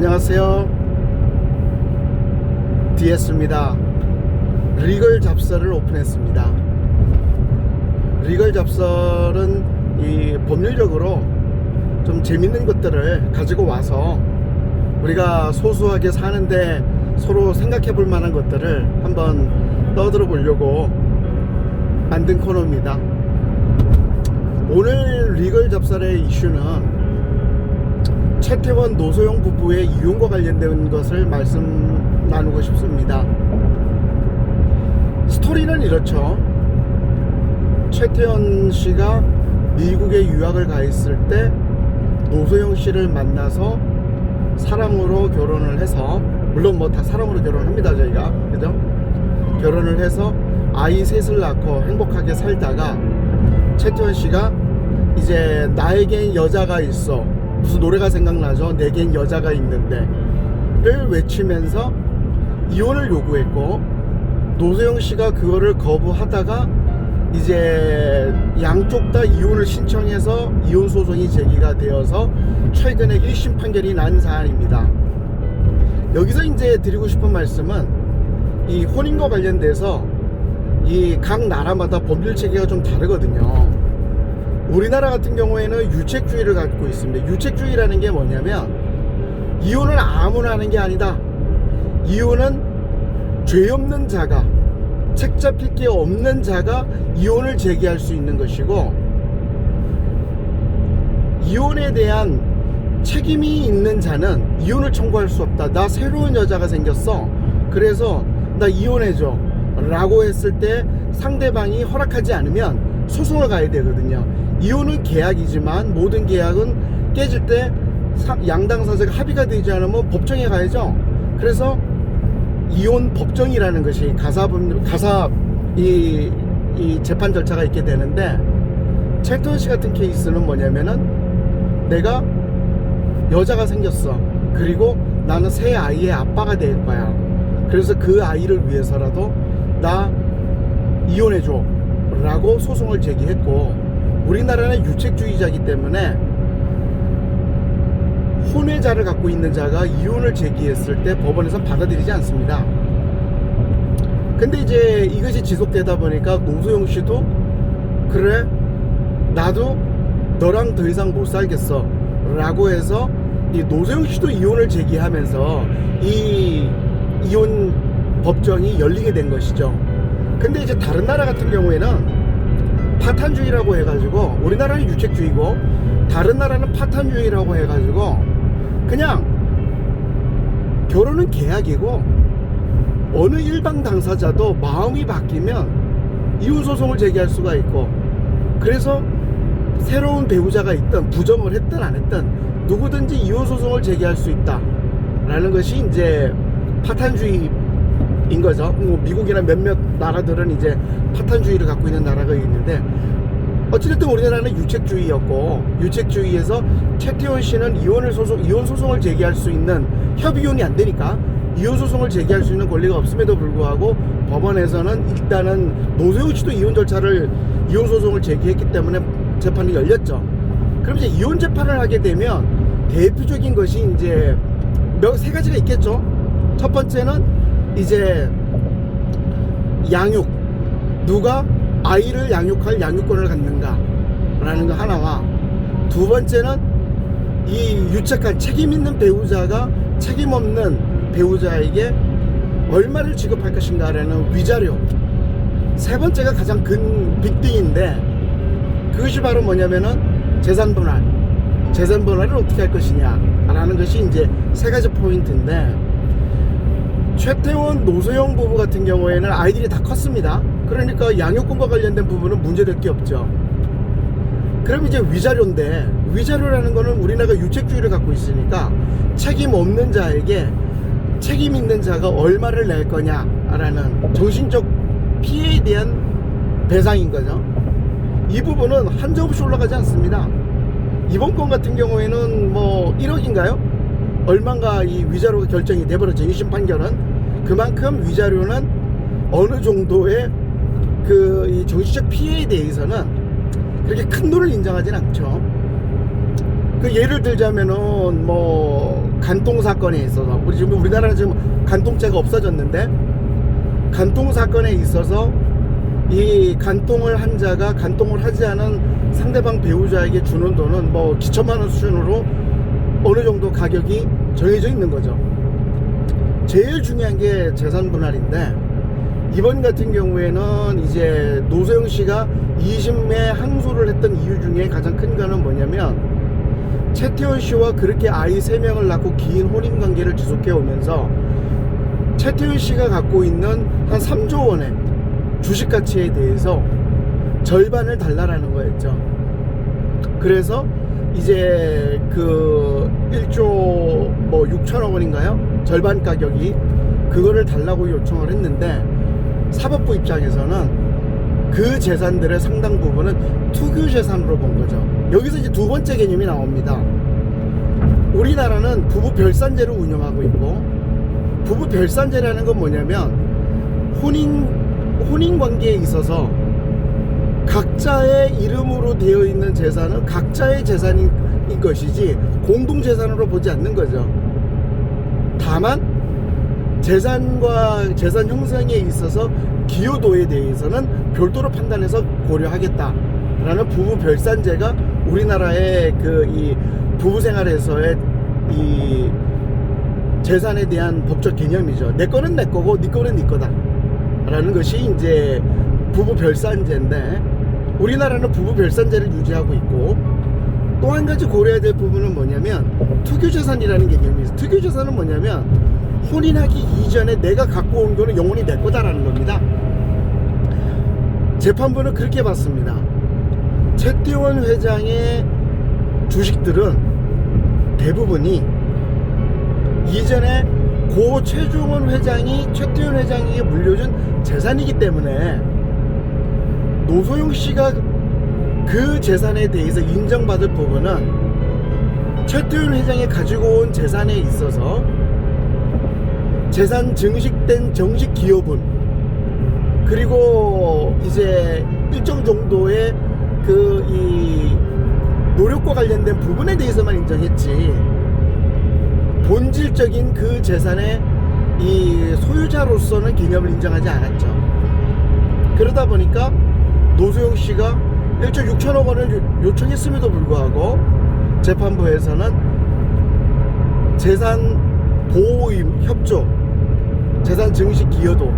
안녕하세요. DS입니다. 리걸 잡서를 오픈했습니다. 리걸 잡서는 이 법률적으로 좀 재밌는 것들을 가지고 와서 우리가 소소하게 사는데 서로 생각해 볼 만한 것들을 한번 떠들어 보려고 만든 코너입니다. 오늘 리걸 잡설의 이슈는 최태원 노소영 부부의 이혼과 관련된 것을 말씀 나누고 싶습니다. 스토리는 이렇죠. 최태원 씨가 미국에 유학을 가 있을 때 노소영 씨를 만나서 사랑으로 결혼을 해서, 물론 뭐 다 사랑으로 결혼합니다 저희가, 그죠? 결혼을 해서 아이 셋을 낳고 행복하게 살다가 최태원 씨가 이제 나에겐 여자가 있어, 무슨 노래가 생각나죠? 내겐 여자가 있는데 를 외치면서 이혼을 요구했고, 노소영 씨가 그거를 거부하다가 이제 양쪽 다 이혼을 신청해서 이혼 소송이 제기가 되어서 최근에 1심 판결이 난 사안입니다. 여기서 이제 드리고 싶은 말씀은, 이 혼인과 관련돼서 이 각 나라마다 법률 체계가 좀 다르거든요. 우리나라 같은 경우에는 유책주의를 갖고 있습니다. 유책주의라는 게 뭐냐면, 이혼을 아무나 하는 게 아니다. 이혼은 죄 없는 자가, 책 잡힐 게 없는 자가 이혼을 제기할 수 있는 것이고, 이혼에 대한 책임이 있는 자는 이혼을 청구할 수 없다. 나 새로운 여자가 생겼어, 그래서 나 이혼해줘 라고 했을 때 상대방이 허락하지 않으면 소송을 가야 되거든요. 이혼은 계약이지만 모든 계약은 깨질 때 양당 사세가 합의가 되지 않으면 법정에 가야죠. 그래서 이혼 법정이라는 것이 이 재판 절차가 있게 되는데, 최태원 씨 같은 케이스는 뭐냐면은, 내가 여자가 생겼어, 그리고 나는 새 아이의 아빠가 될 거야, 그래서 그 아이를 위해서라도 나 이혼해줘 라고 소송을 제기했고, 우리나라는 유책주의자이기 때문에 혼외자를 갖고 있는 자가 이혼을 제기했을 때 법원에서 받아들이지 않습니다. 근데 이제 이것이 지속되다 보니까 노소영 씨도, 그래 나도 너랑 더 이상 못 살겠어 라고 해서 이 노소영 씨도 이혼을 제기하면서 이 이혼 법정이 열리게 된 것이죠. 근데 이제 다른 나라 같은 경우에는 파탄주의라고 해가지고, 우리나라는 유책주의고 다른 나라는 파탄주의라고 해가지고 그냥 결혼은 계약이고, 어느 일방 당사자도 마음이 바뀌면 이혼소송을 제기할 수가 있고, 그래서 새로운 배우자가 있든 부정을 했든 안 했든 누구든지 이혼소송을 제기할 수 있다 라는 것이 이제 파탄주의인 거죠. 뭐 미국이나 몇몇 나라들은 이제 파탄주의를 갖고 있는 나라가 있는데, 어찌됐든 우리나라는 유책주의였고, 유책주의에서 최태원 씨는 이혼 소송을 제기할 수 있는, 협의혼이 안 되니까 이혼 소송을 제기할 수 있는 권리가 없음에도 불구하고 법원에서는 일단은 노소영 씨도 이혼 소송을 제기했기 때문에 재판이 열렸죠. 그럼 이제 이혼 재판을 하게 되면 대표적인 것이 이제 세 가지가 있겠죠. 첫 번째는 이제 양육, 누가 아이를 양육할 양육권을 갖는가 라는 거 하나와, 두 번째는 이 유책한 책임 있는 배우자가 책임 없는 배우자에게 얼마를 지급할 것인가 라는 위자료, 세 번째가 가장 큰 빅딩인데, 그것이 바로 뭐냐면은 재산분할을 어떻게 할 것이냐 라는 것이 이제 세 가지 포인트인데, 최태원 노소영 부부 같은 경우에는 아이들이 다 컸습니다. 그러니까 양육권과 관련된 부분은 문제될 게 없죠. 그럼 이제 위자료인데, 위자료라는 거는 우리나라가 유책주의를 갖고 있으니까 책임 없는 자에게 책임 있는 자가 얼마를 낼 거냐라는 정신적 피해에 대한 배상인 거죠. 이 부분은 한정없이 올라가지 않습니다. 이번 건 같은 경우에는 뭐 1억인가요? 얼마인가 이 위자료가 결정이 돼버렸죠. 1심 판결은. 그만큼 위자료는 어느 정도의 이 정신적 피해에 대해서는 그렇게 큰 돈을 인정하진 않죠. 그 예를 들자면은 뭐 간통 사건에 있어서 우리나라는 지금 간통죄가 없어졌는데, 간통 사건에 있어서 이 간통을 한 자가 간통을 하지 않은 상대방 배우자에게 주는 돈은 뭐 기천만 원 수준으로 어느 정도 가격이 정해져 있는 거죠. 제일 중요한 게 재산 분할인데, 이번 같은 경우에는 이제 노소영 씨가 2심에 항소를 했던 이유 중에 가장 큰 거는 뭐냐면, 최태원 씨와 그렇게 아이 3명을 낳고 긴 혼인관계를 지속해 오면서 최태원 씨가 갖고 있는 한 3조 원의 주식 가치에 대해서 절반을 달라라는 거였죠. 그래서 이제 그 1조 뭐 6천억 원인가요? 절반 가격이 그거를 달라고 요청을 했는데, 사법부 입장에서는 그 재산들의 상당 부분은 투규 재산으로 본 거죠. 여기서 이제 두 번째 개념이 나옵니다. 우리나라는 부부 별산제를 운영하고 있고, 부부 별산제라는 건 뭐냐면, 혼인 관계에 있어서 각자의 이름으로 되어 있는 재산은 각자의 재산인 것이지 공동 재산으로 보지 않는 거죠. 다만 재산과 재산 형성에 있어서 기여도에 대해서는 별도로 판단해서 고려하겠다라는 부부 별산제가 우리나라의 그 이 부부 생활에서의 이 재산에 대한 법적 개념이죠. 내 거는 내 거고 네 거는 네 거다 라는 것이 이제 부부 별산제인데, 우리나라는 부부 별산제를 유지하고 있고, 또 한 가지 고려해야 될 부분은 뭐냐면 투규재산이라는 개념이 있어요. 투규재산은 뭐냐면 혼인하기 이전에 내가 갖고 온 거는 영원히 내 거다라는 겁니다. 재판부는 그렇게 봤습니다. 최태원 회장의 주식들은 대부분이 이전에 고 최종원 회장이 최태원 회장에게 물려준 재산이기 때문에 노소영 씨가 그 재산에 대해서 인정받을 부분은 최태원 회장이 가지고 온 재산에 있어서 재산 증식된 정식 기여분, 그리고 이제 일정 정도의 그 이 노력과 관련된 부분에 대해서만 인정했지, 본질적인 그 재산의 이 소유자로서는 개념을 인정하지 않았죠. 그러다 보니까 노소영 씨가 1조 6천억 원을 요청했음에도 불구하고 재판부에서는 재산 보호 협조, 재산 증식 기여도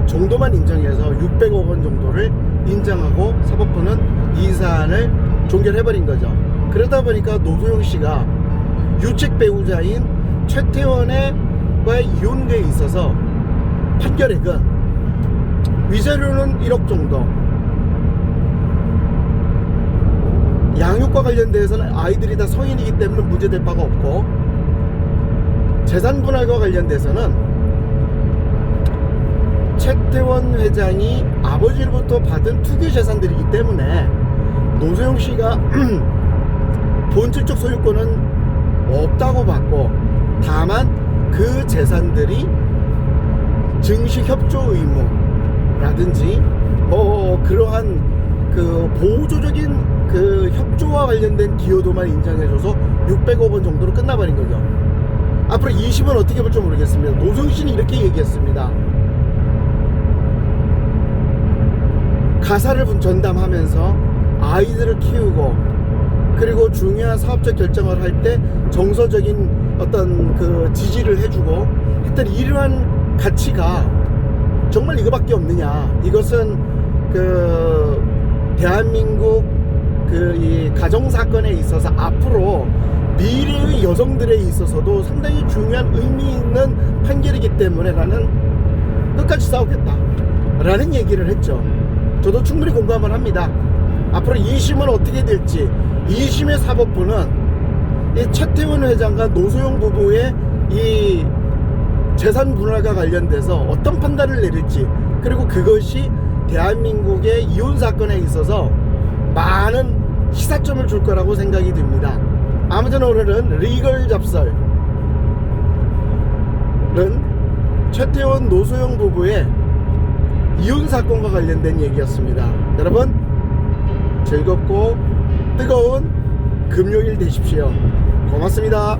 정도만 인정해서 600억 원 정도를 인정하고 사법부는 이 사안을 종결해버린 거죠. 그러다 보니까 노소영 씨가 유책 배우자인 최태원과의 이혼에 있어서 판결액은 위자료는 1억 정도, 양육과 관련돼서는 아이들이 다 성인이기 때문에 문제될 바가 없고, 재산 분할과 관련돼서는 최태원 회장이 아버지로부터 받은 투기 재산들이기 때문에 노소영 씨가 본질적 소유권은 없다고 봤고, 다만 그 재산들이 증식 협조 의무라든지 뭐 그러한 그 보조적인 그 협조와 관련된 기여도만 인정해줘서 600억 원 정도로 끝나버린 거죠. 앞으로 20은 어떻게 볼지 모르겠습니다. 노소영 씨는 이렇게 얘기했습니다. 가사를 전담하면서 아이들을 키우고, 그리고 중요한 사업적 결정을 할 때 정서적인 어떤 그 지지를 해주고 했던 이러한 가치가 정말 이거밖에 없느냐. 이것은 그 대한민국 그 이 가정 사건에 있어서 앞으로 미래의 여성들에 있어서도 상당히 중요한 의미 있는 판결이기 때문에 나는 끝까지 싸우겠다 라는 얘기를 했죠. 저도 충분히 공감을 합니다. 앞으로 2심은 어떻게 될지, 2심의 사법부는 이 최태원 회장과 노소영 부부의 이 재산 분할과 관련돼서 어떤 판단을 내릴지, 그리고 그것이 대한민국의 이혼 사건에 있어서 많은 시사점을 줄 거라고 생각이 듭니다. 아무튼 오늘은 리걸 잡설은 최태원 노소영 부부의 이혼 사건과 관련된 얘기였습니다. 여러분 즐겁고 뜨거운 금요일 되십시오. 고맙습니다.